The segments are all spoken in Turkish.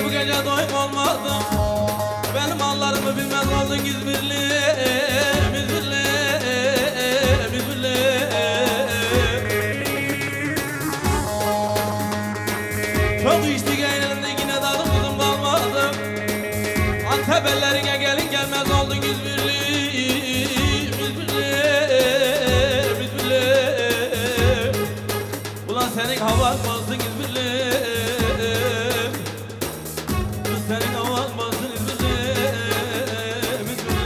bu gece doyum olmadım. Benim mallarımı bilmez oldun İzmirli, İzmirli, İzmirli. Çok içtik eğlendik yine tadım tuzum kalmadı. Antep ellerine gelin gelmez oldun İzmirli, İzmirli, İzmirli. Ulan senin havan bastın İzmirli. Senin havan bastın İzmirli, İzmirli.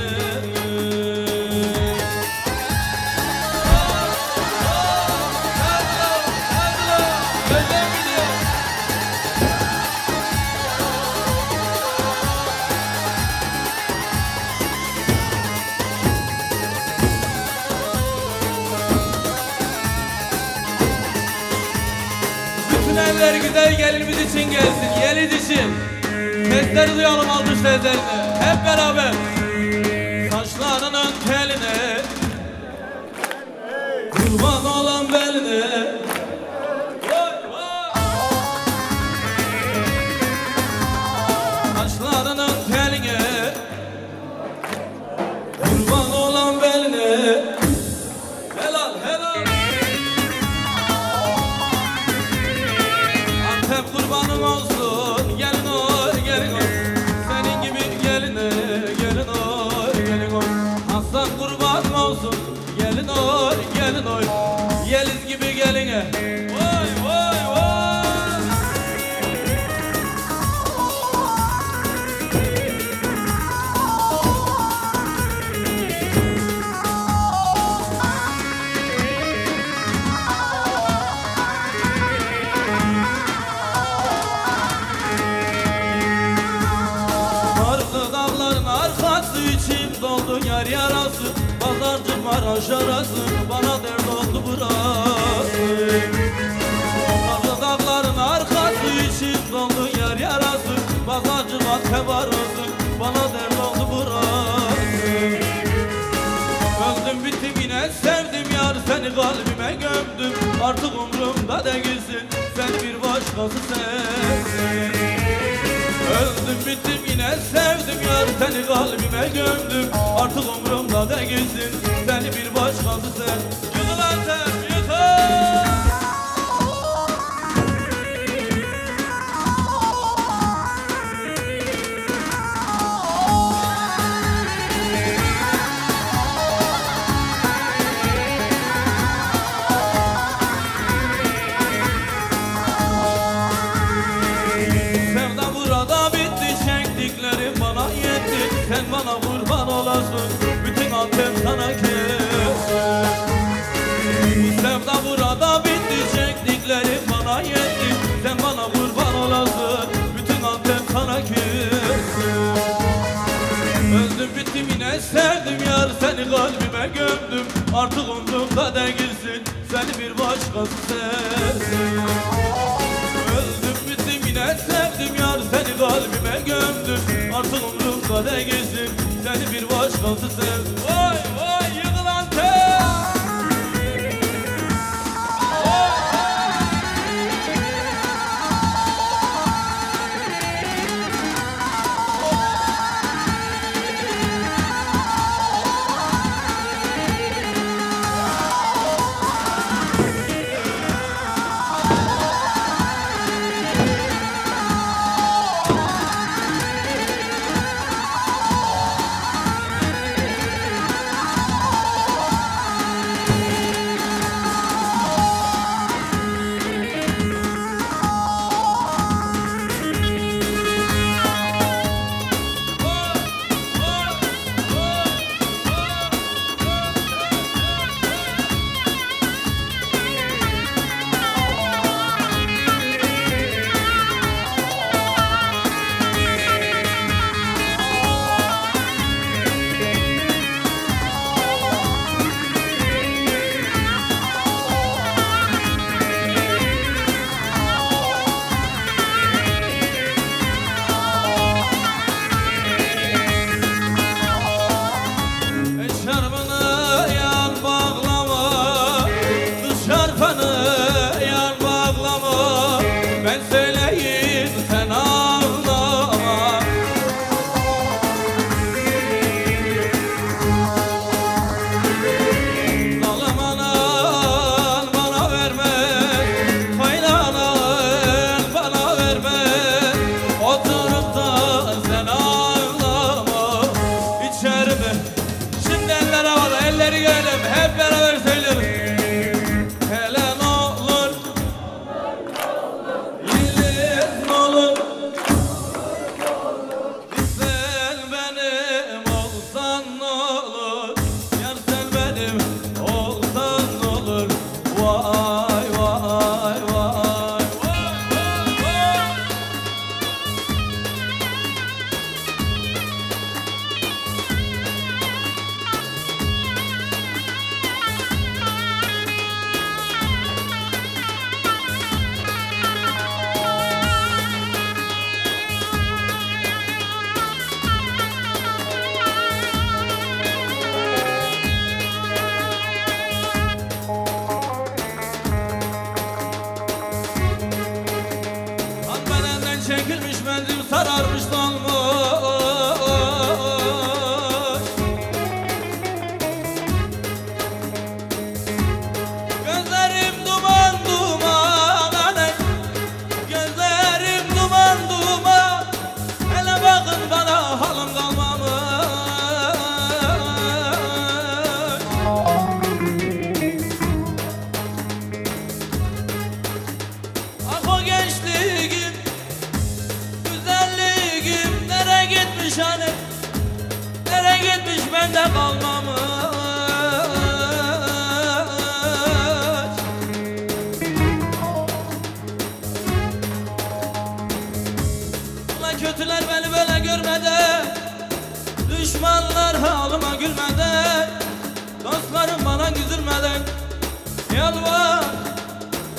Bütün eller güzel gelin biz için gelsin, Yeliz için. Sesleri duyalım alkış seslerini hep beraber. Saçlarının teline kurban olan beline. Saçlarının teline kurban olan beline. Helal helal. Antep kurbanım olsun gelin oy gelin oy. Senin gibi geline gelin oy gelin oy. Aslan kurbanım olsun gelin oy gelin oy. Yeliz gibi geline oy oy oy. İçim doldu yar yarası, pazarcı Maraş arası, bana dert oldu burası. Karlı dağların arkası, içim doldu yar yarası, pazarcı Antep arası, bana dert oldu burası. Öldüm bittim yine sevdim yar, seni kalbime gömdüm, artık umrumda değilsin, sen bir başkası sensin. Öldüm bittim yine sevdim yar, seni kalbime gömdüm, artık umrumda değilsin, seni bir başkası sen. Yıkıl Antep yıkıl. Sen bana kurban olasın, bütün Antep sana kessin. Bu sevda burada bitti, çektiklerim bana yetti. Sen bana kurban olasın, bütün Antep sana kessin. Öldüm bittim yine sevdim yar, seni kalbime gömdüm, artık umrumda değilsin, seni bir başkası sevsin. Öldüm bittim yine sevdim yar, seni kalbime gömdüm, artık umrumda değilsin, seni bir başkası sevdim. Vay vay yıkıl Antep. hiç bende kalmamış. Ulan kötüler beni böyle görmeden, düşmanlar halıma gülmeden, dostlarım bana güzülmeden, yalvar,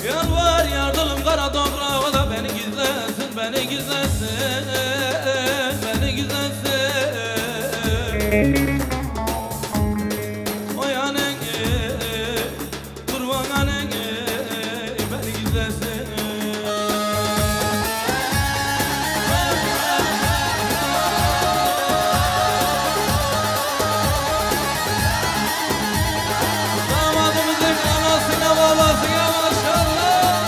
yalvar yardımım kara toprağa da beni gizlesin, beni gizlesin, beni gizlesin. Oy anne, kurban anne, beni gizlesin. Damadımızın anasına babasına maşallah.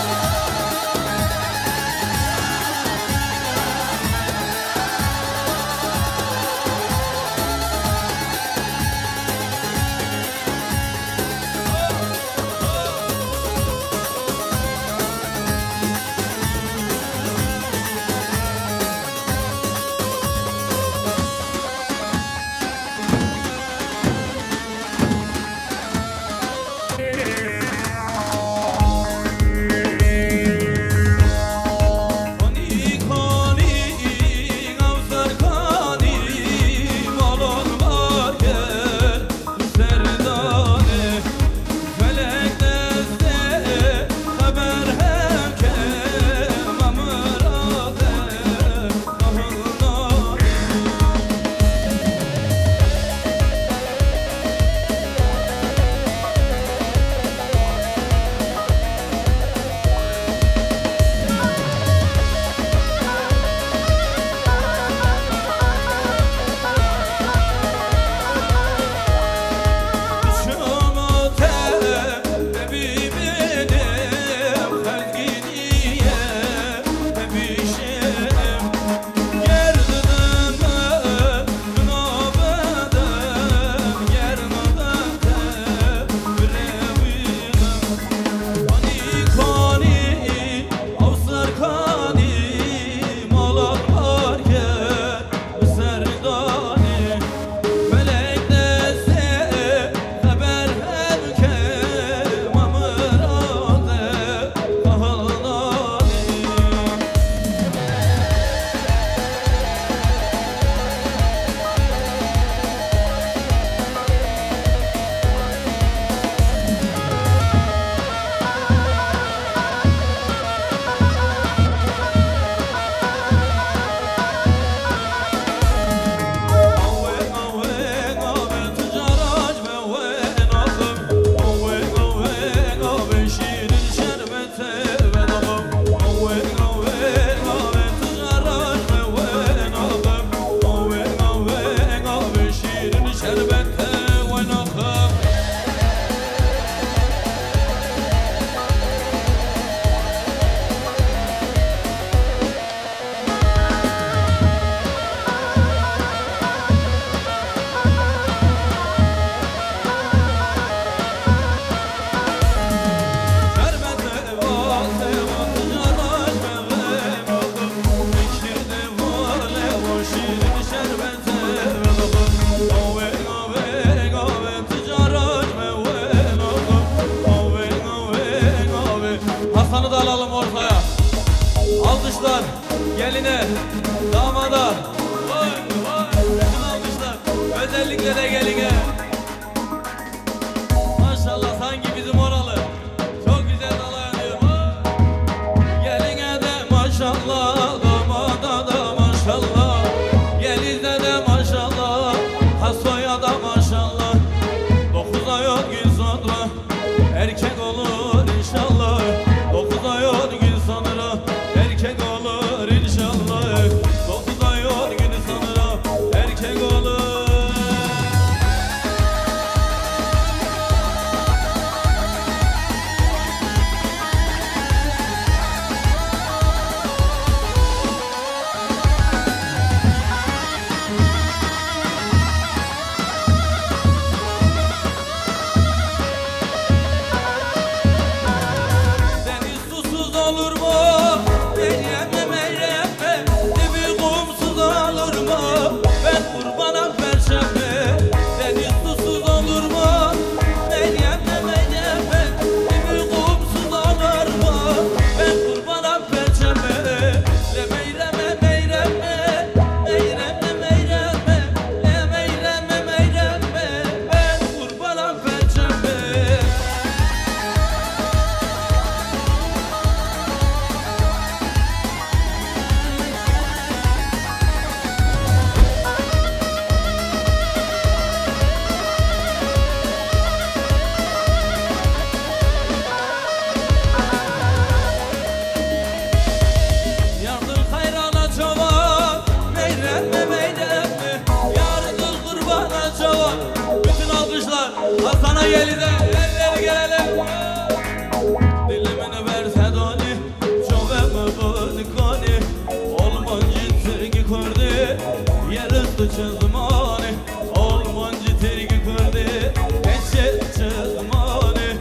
çizmani Olmancı tergi kırdı Geçe çizmani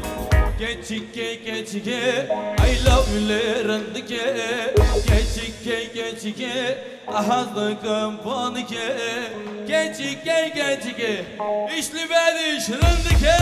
Geçike geçike I love you lerindike Geçike geçike Ahazda kampanike Geçike geçike İşli bedi şırındike